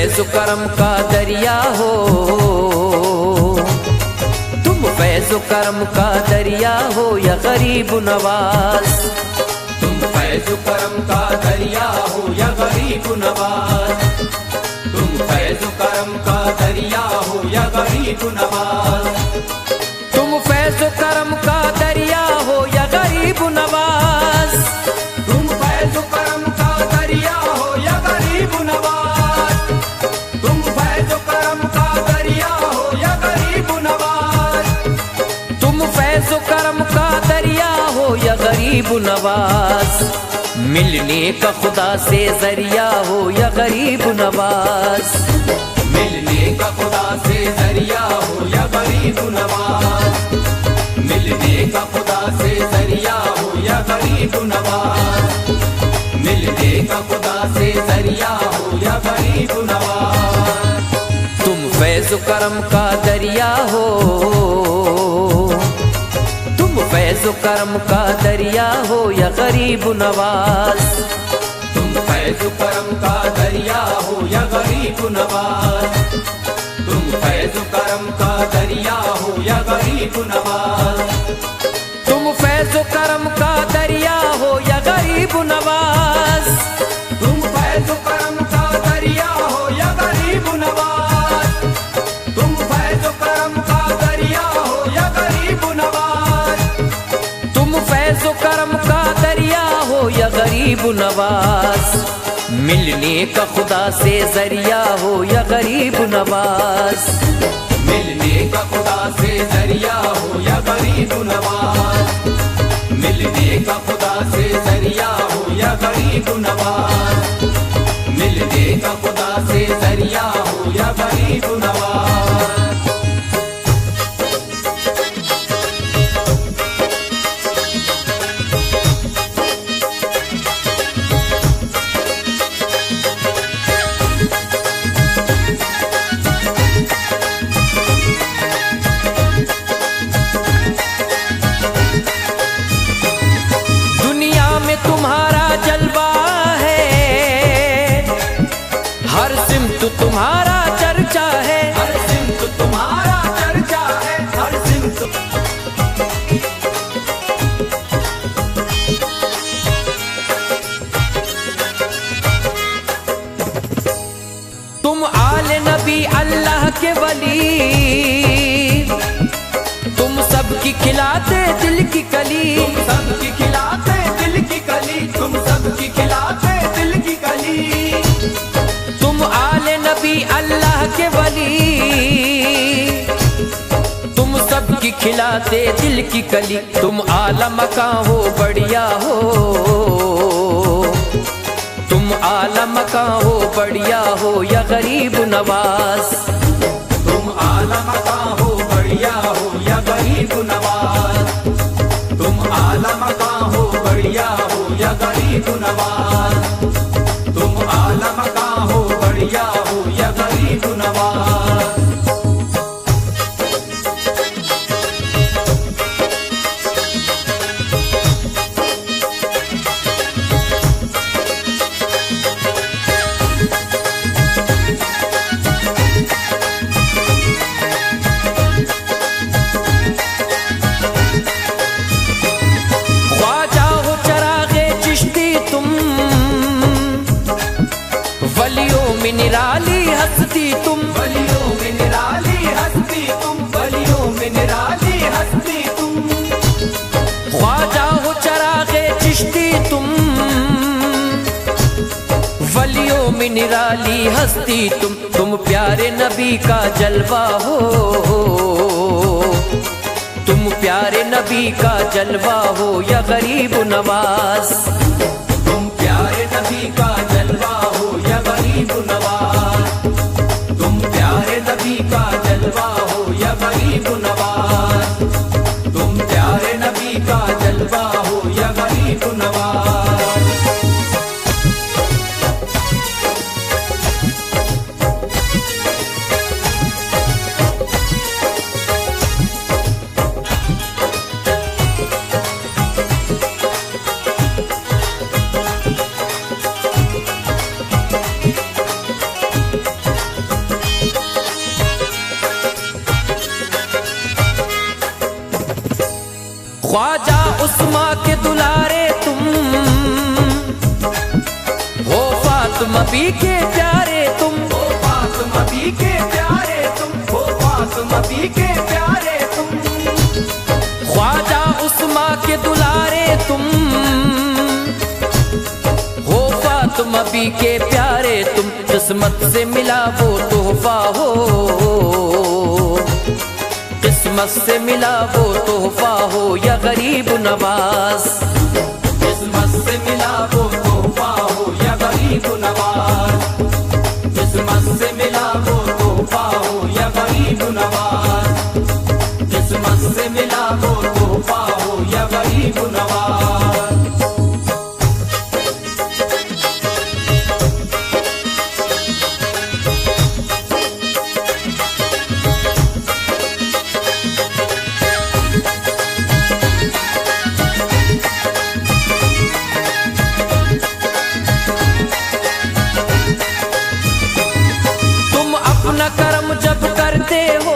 फैज़ करम का दरिया हो, तुम फैज़ करम का दरिया हो या गरीब नवाज। तुम फैज़ करम का दरिया हो या गरीब नवाज। तुम फैज़ करम का दरिया हो या गरीब नवाज। तुम फैज़ करम का दरिया हो या गरीब नवाज। तुम फैज़ करम का दरिया हो या गरीब नवाज। तुम फैज़ करम का दरिया हो या गरीब नवाज। तुम फैज़ करम का दरिया हो या गरीब नवाज। मिलने का खुदा से जरिया हो या गरीब नवाज। मिलने का खुदा से जरिया हो या गरीब नवाज। मिलने का खुदा से जरिया हो या गरीब नवाज। मिलने का खुदा से जरिया हो या गरीब नवाज। तुम फैज़ करम का दरिया हो, तुम फैज़ करम का दरिया हो या गरीब नवाज। तुम फैज़ करम का दरिया हो या गरीब नवाज। तुम फैज़ करम का दरिया हो या गरीब नवाज। तुम फैज़ करम का दरिया हो या गरीब नवाज। तुम फैज़ करम का दरिया हो या गरीब नवाज। तुम फैज़ करम का दरिया हो या गरीब नवाज। तुम फैज़ करम का दरिया हो या गरीब नवाज। मिलने का खुदा से जरिया हो या गरीब नवाज। मिलने का खुदा से जरिया हो या गरीब नवाज। मिलने का खुदा से जरिया हो या गरीब नवाज। मिलने का खुदा से जरिया हो या गरीब नवाज। दुनिया में तुम्हारा जलवा है, हर सिमत तुम्हारा चर्चा है। हर सिमत तुम्हारा चर्चा है। हर सिमत तुम आले नबी अल्लाह के वली, तुम सबकी खिलाते दिल की कली। तुम सबकी खिलाते दिल की कली। तुम सबकी खिलाते दिल की कली। तुम आले नबी अल्लाह के वली, तुम सबकी खिलाते दिल की कली। तुम आला मकां हो बढ़िया हो, तुम आला मकां हो बढ़िया हो या गरीब नवाज। तुम आला मकां हो बढ़िया हो या गरीब नवाज। तुम आला मकां हो बढ़िया हो या गरीब नवाज। तुम आला मकां हो बढ़िया हो या गरीब नवाज। ख्वाजा हो चरागे चिश्ती तुम, वलियों में निराली हस्ती तुम। वलियों में निराली हस्ती तुम। वलियों में निराली हस्ती तुम। ख्वाजा हो चरागे चिश्ती तुम, वलियों में निराली हस्ती तुम। तुम प्यारे नबी का जलवा हो, तुम प्यारे नबी का जलवा हो या गरीब नवाज। तुम प्यारे नबी का जलवा हो या गरीब नवाज। तुम प्यारे नबी का जलवा हो या गरीब नवाज। तुम प्यारे नबी का जलवा हो या गरीब नवाज। ख्वाजा उस्मा के दुलारे तुम हो, फातिमा बी के प्यारे तुम हो, फातिमा बी के प्यारे तुम हो, फातिमा बी के प्यारे तुम। ख्वाजा उस्मा के दुलारे तुम हो, फातिमा बी के प्यारे तुम। किस्मत से मिला वो तोहफा हो, किस्मत से मिला वो तोहफा हो या गरीब नवाज। किस्मत से मिला वो तोहफा हो या गरीब नवाज। किस्मत से मिला वो तोहफा हो या गरीब नवाज। किस्मत से मिला वो तोहफा हो या गरीब नवाज। कर्म जब करते हो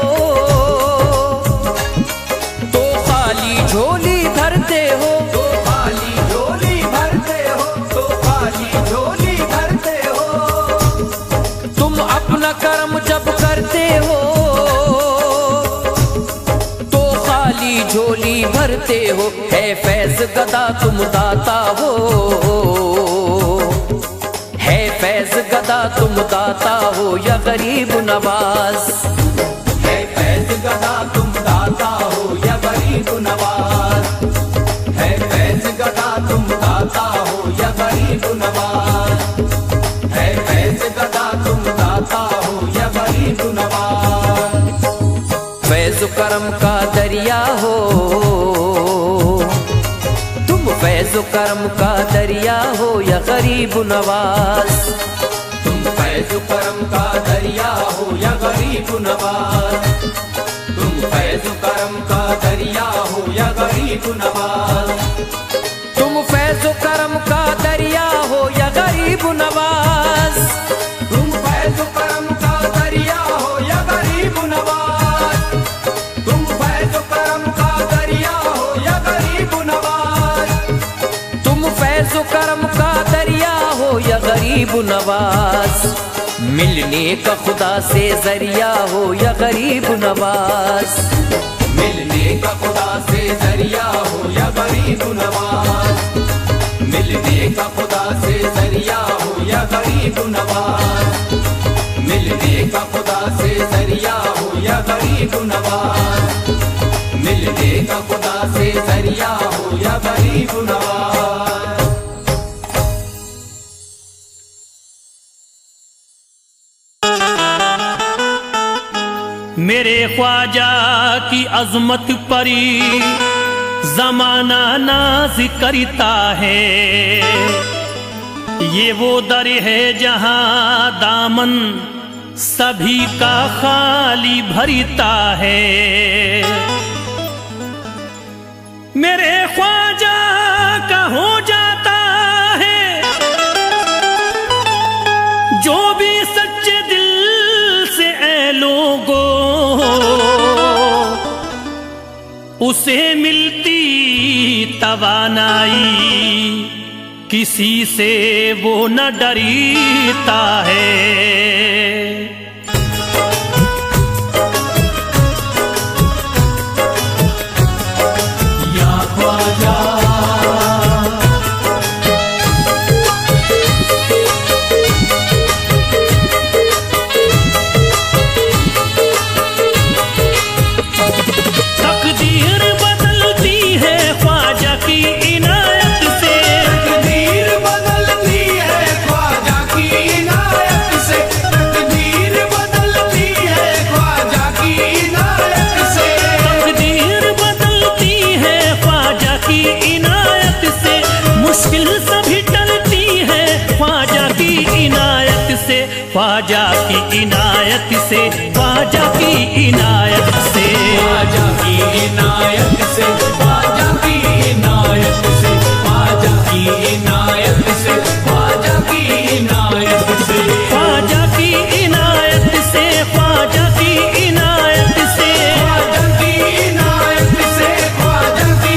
तो खाली झोली भरते हो, तो खाली झोली भरते हो, तो खाली झोली भरते हो। तुम अपना कर्म जब करते हो तो खाली झोली भरते हो। है फैज गदा तुम दाता हो, है फैज गदा तुम दाता हो या गरीब नवाज। है फैज गदा तुम दाता हो या गरीब नवाज। है फैज गदा तुम दाता हो या गरीब नवाज। है फैज गदा तुम दाता हो या गरीब नवाज। फैज करम का दरिया हो तुम, फैज करम का दरिया हो या गरीब नवाज। तुम फैज करम का दरिया हो या गरीब नवाज। तुम फैज करम का दरिया हो या गरीब नवाज। तुम फैज करम का दरिया हो या गरीब नवाज। तुम फैज करम का दरिया हो या गरीब नवाज। तुम फैज करम का दरिया हो या गरीब नवाज। तुम फैज करम का दरिया हो या गरीब नवाज। मिलने का खुदा से जरिया हो या गरीब नवाज। मिलने का खुदा से जरिया हो या गरीब नवाज। मिलने का खुदा से जरिया हो या गरीब नवाज। मिलने का खुदा से जरिया हो या गरीब नवाज। मिलने का खुदा से जरिया हो या गरीब नवाज। मेरे ख्वाजा की अजमत परी जमाना नाज करता है। ये वो दर है जहां दामन सभी का खाली भरता है। मेरे ख्वाजा का हो जाता है जो भी सच्चे दिल से ऐ लोगो, उसे मिलती तवानाई किसी से वो न डरता है। या ख्वाजा तकदीर बदलती है ख्वाजा की इनायत से। तकदीर बदलती है ख्वाजा की इनायत से। तकदीर बदलती है ख्वाजा की इनायत से। तकदीर बदलती है ख्वाजा की इनायत से। मुश्किल सभी टलती है ख्वाजा की इनायत से। ख्वाजा की इनायत से, ख्वाजा की इनायत से, ख्वाजा की इनायत से, ख्वाजा की इनायत से, ख्वाजा की इनायत से, ख्वाजा की इनायत से, ख्वाजा की इनायत से, ख्वाजा की इनायत से, ख्वाजा की इनायत से, ख्वाजा की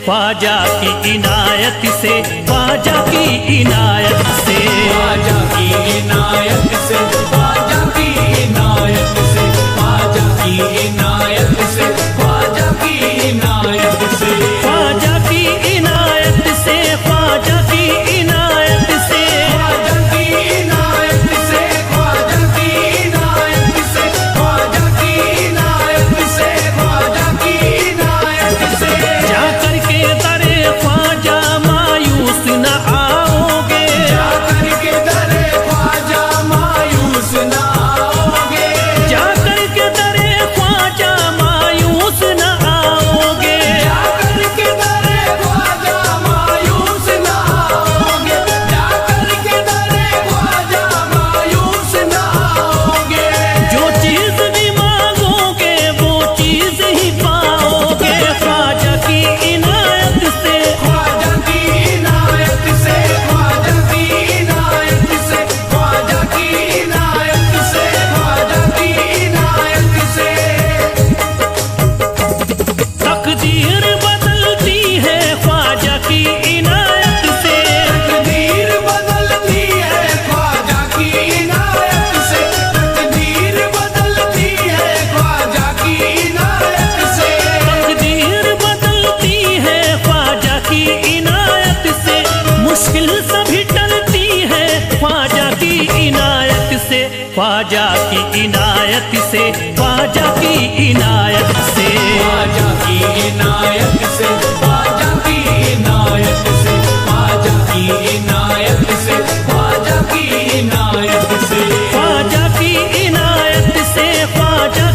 ख्वाजा की इनायत से, ख्वाजा की इनायत से, ख्वाजा की इनायत से, ख्वाजा की इनायत से, ख्वाजा की इनायत से, ख्वाजा की इनायत से, ख्वाजा की इनायत से, ख्वाजा की इनायत से, ख्वाजा की इनायत से, ख्वाजा की इनायत से, ख्वाजा की इनायत से, ख्वाजा की इनायत से। जा करके दरे ख्वाजा मायूस न आओगे, जा करके दरे ख्वाजा मायूस ना आओगे, जा करके दरे ख्वाजा मायूस न आओगे, जा करके दरे ख्वाजा मायूस ना आओगे, जा करके दरे ख्वाजा मायूस ना आओगे। जो चीज भी मांगोगे वो चीज ही पाओगे, ख्वाजा की इनायत से, ख्वाजा की इनायत से, ख्वाजा की इनायत से, ख्वाजा की इनायत से, ख्वाजा की इनायत से। तकदीर बदलती है ख्वाजा की इनायत से, तकदीर बदलती है ख्वाजा की इनायत से, तकदीर बदलती है ख्वाजा की इनायत से, तकदीर बदलती है ख्वाजा की इनायत से, मुश्किल सभी टलती है ख्वाजा की इनायत से, ख्वाजा की इनायत से, ख्वाजा की इनायत से, ख्वाजा की इनायत से, ख्वाजा की इनायत से, ख्वाजा की इनायत से, ख्वाजा की इनायत से, ख्वाजा की इनायत से, ख्वाजा की इनायत से, ख्वाजा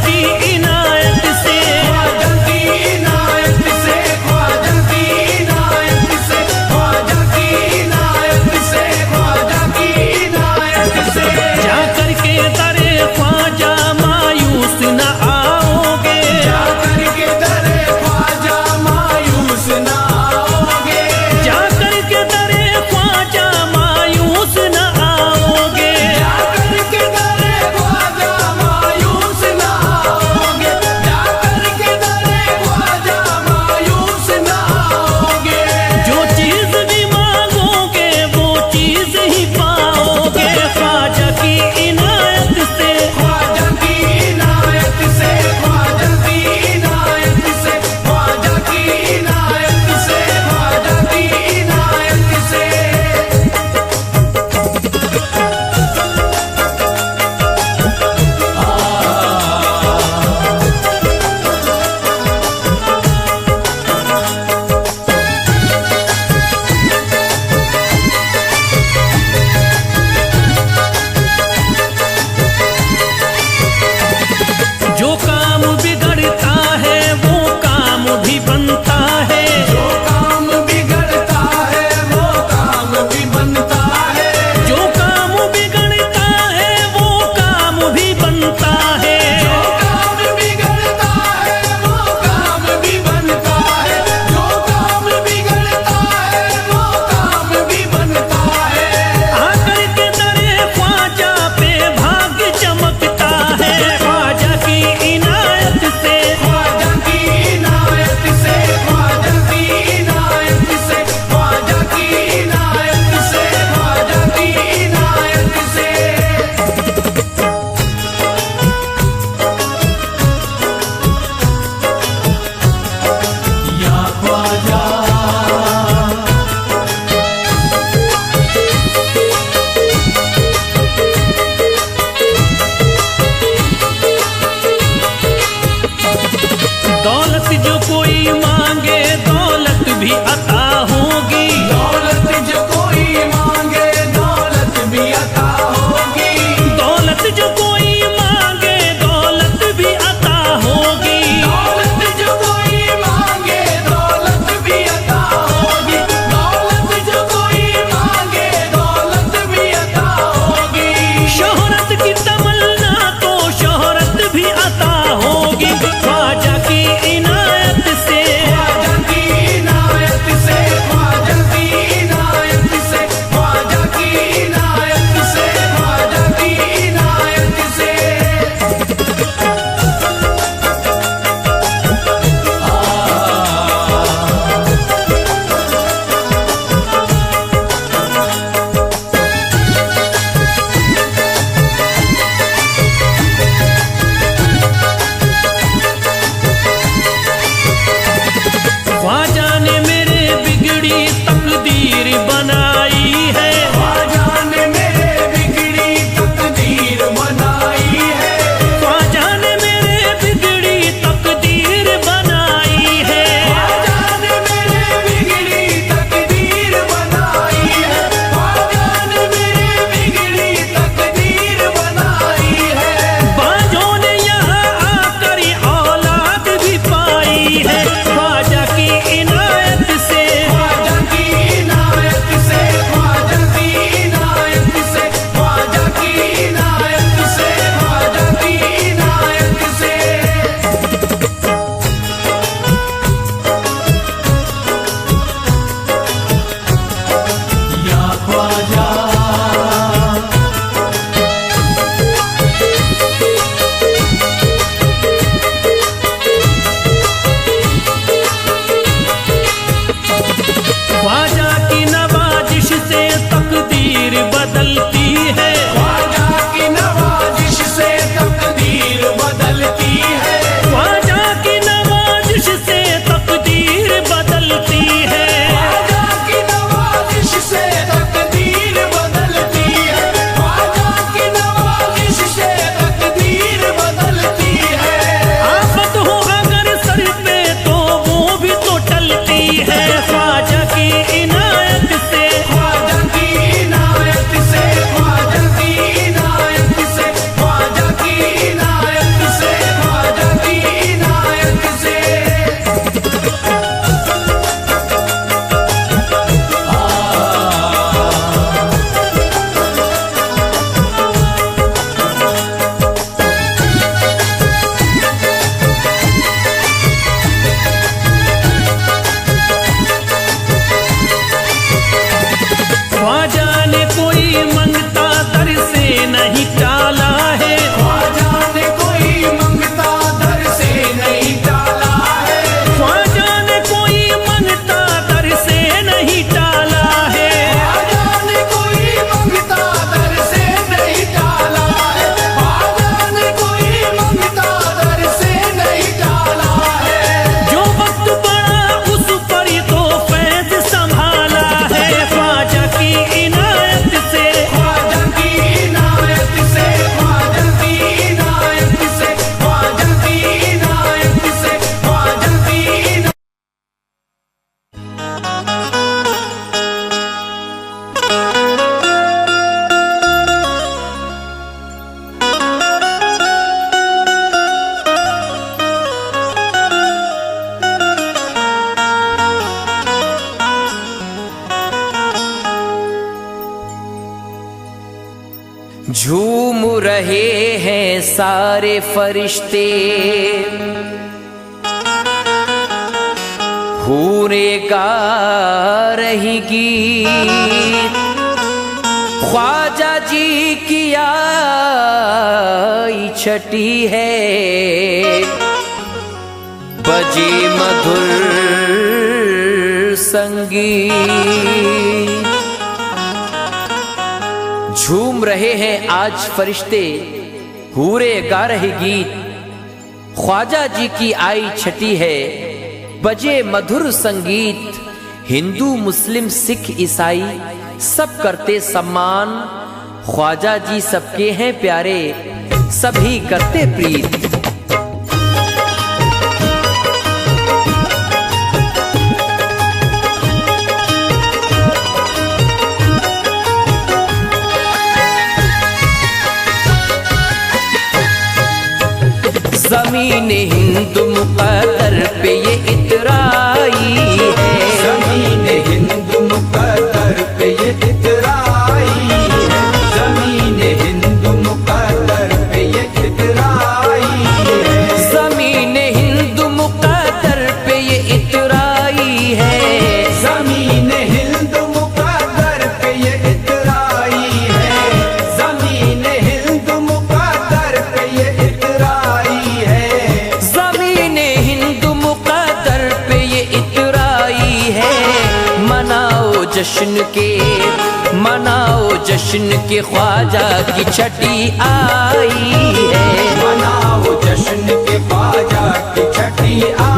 की इनायत से, ख्वाजा की इनायत से, ख्वाजा की इनायत से, ख्वाजा की इनायत से। जा करके दरे ख्वाजा मायूस न आओगे, जा करके दरे ख्वाजा मायूस ना आओगे, जा करके दरे ख्वाजा मायूस न आओगे, जा करके दरे ख्वाजा मायूस ना आओगे, जा करके दरे ख्वाजा मायूस ना आओगे। जो चीज भी मांगोगे वो चीज ही पाओगे, ख्वाजा की इनायत से, ख्वाजा की इनायत से, ख्वाजा की इनायत से, ख्वाजा की इनायत से, ख्वाजा की इनायत से। जो काम बिगड़ता है वो काम भी बनता है, जो काम बिगड़ता है वो काम भी बनता है, जो काम बिगड़ता है वो काम भी बनता है, जो काम बिगड़ता है वो काम भी बनता है, जो काम बिगड़ता है वो काम भी बनता है। आकर के दरे ख्वाजा पे भाग्य चमकता है, ख्वाजा की इनायत से, ख्वाजा की इनायत से, ख्वाजा की इनायत से, ख्वाजा की इनायत से, ख्वाजा की इनायत से। या ख्वाजा दौलत जो कोई मांगे दौलत भी अता होगी, दौलत जो कोई मांगे दौलत भी अता होगी, दौलत जो कोई मांगे दौलत भी अता होगी, दौलत जो कोई मांगे दौलत भी अता होगी, दौलत जो कोई मांगे दौलत भी अता होगी। शोहरत की तमन्ना तो शोहरत भी अता होगी, ख्वाजा की इनायत से, झूम रहे हैं सारे फरिश्ते, हूरे गा रही गीत, ख्वाजा जी की आई छठी है, बजे मधुर संगीत। झूम रहे हैं आज फरिश्ते, हूरे गा रहे गीत, ख्वाजा जी की आई छठी है, बजे मधुर संगीत। हिंदू मुस्लिम सिख ईसाई सब करते सम्मान, ख्वाजा जी सबके हैं प्यारे, सभी करते प्रीत। ज़मीन हिंद मुक़द्दर पे ये इतराई है, ज़मीन हिंद मुक़द्दर पे ये इतराई है, ज़मीन हिंद मुक़द्दर पे ये इतराई है, ज़मीन हिंद मुक़द्दर पे ये इतराई है, ज़मीन हिंद मुक़द्दर पे ये इतराई है, ज़मीन हिंद मुक़द्दर पे ये इतराई है, ज़मीन हिंद मुक़द्दर पे ये इतराई है। मनाओ जश्न के ख्वाजा की छठी आई है, मनाओ जश्न के ख्वाजा की छठी आई